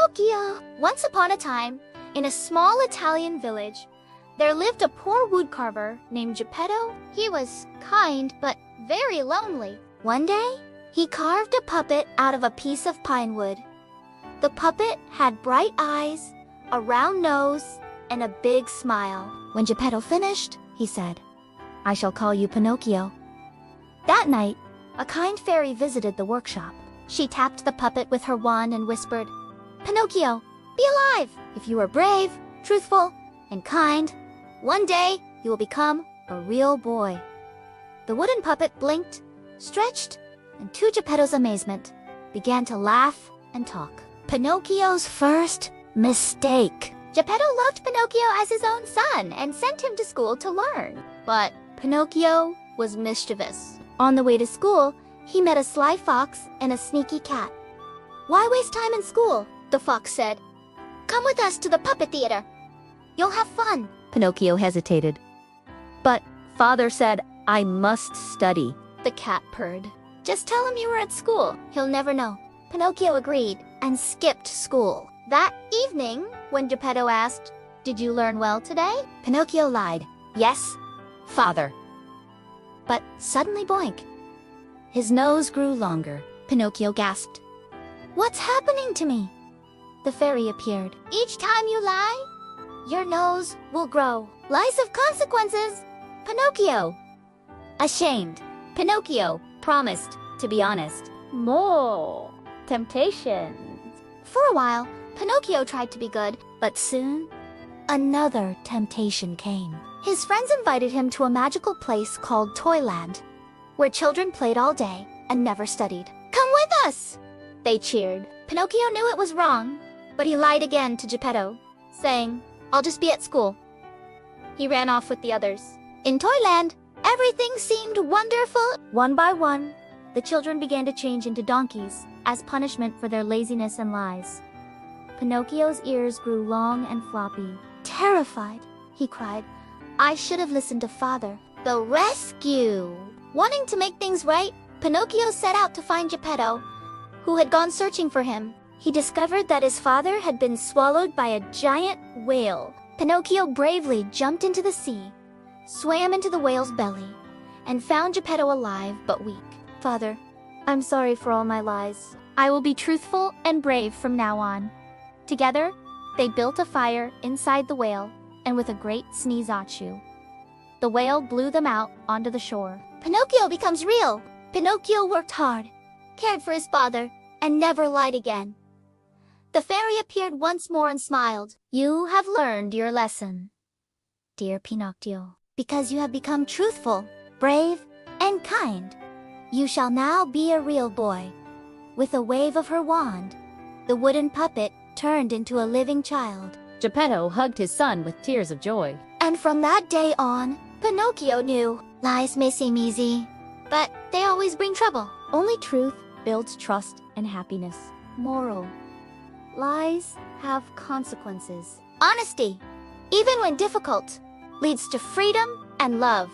Pinocchio! Once upon a time, in a small Italian village, there lived a poor woodcarver named Geppetto. He was kind, but very lonely. One day, he carved a puppet out of a piece of pine wood. The puppet had bright eyes, a round nose, and a big smile. When Geppetto finished, he said, "I shall call you Pinocchio." That night, a kind fairy visited the workshop. She tapped the puppet with her wand and whispered, "Pinocchio, be alive! If you are brave, truthful, and kind, one day you will become a real boy." The wooden puppet blinked, stretched, and to Geppetto's amazement, began to laugh and talk. Pinocchio's first mistake. Geppetto loved Pinocchio as his own son and sent him to school to learn. But Pinocchio was mischievous. On the way to school, he met a sly fox and a sneaky cat. "Why waste time in school?" the fox said. "Come with us to the puppet theater. You'll have fun." Pinocchio hesitated. "But father said I must study." The cat purred. "Just tell him you were at school. He'll never know." Pinocchio agreed and skipped school. That evening, when Geppetto asked, "Did you learn well today?" Pinocchio lied. "Yes, father." But suddenly boink. His nose grew longer. Pinocchio gasped. "What's happening to me?" The fairy appeared. "Each time you lie, your nose will grow. Lies have consequences." Pinocchio. Ashamed, Pinocchio promised to be honest. More temptations. For a while, Pinocchio tried to be good, but soon, another temptation came. His friends invited him to a magical place called Toyland, where children played all day and never studied. "Come with us!" they cheered. Pinocchio knew it was wrong, but he lied again to Geppetto, saying, "I'll just be at school." He ran off with the others. In Toyland, everything seemed wonderful. One by one, the children began to change into donkeys as punishment for their laziness and lies. Pinocchio's ears grew long and floppy. Terrified, he cried, "I should have listened to father." The rescue! Wanting to make things right, Pinocchio set out to find Geppetto, who had gone searching for him. He discovered that his father had been swallowed by a giant whale. Pinocchio bravely jumped into the sea, swam into the whale's belly, and found Geppetto alive but weak. "Father, I'm sorry for all my lies. I will be truthful and brave from now on." Together, they built a fire inside the whale, and with a great sneeze achoo, the whale blew them out onto the shore. Pinocchio becomes real. Pinocchio worked hard, cared for his father, and never lied again. The fairy appeared once more and smiled. "You have learned your lesson, dear Pinocchio. Because you have become truthful, brave, and kind, you shall now be a real boy." With a wave of her wand, the wooden puppet turned into a living child. Geppetto hugged his son with tears of joy. And from that day on, Pinocchio knew lies may seem easy, but they always bring trouble. Only truth builds trust and happiness. Moral: lies have consequences. Honesty, even when difficult, leads to freedom and love.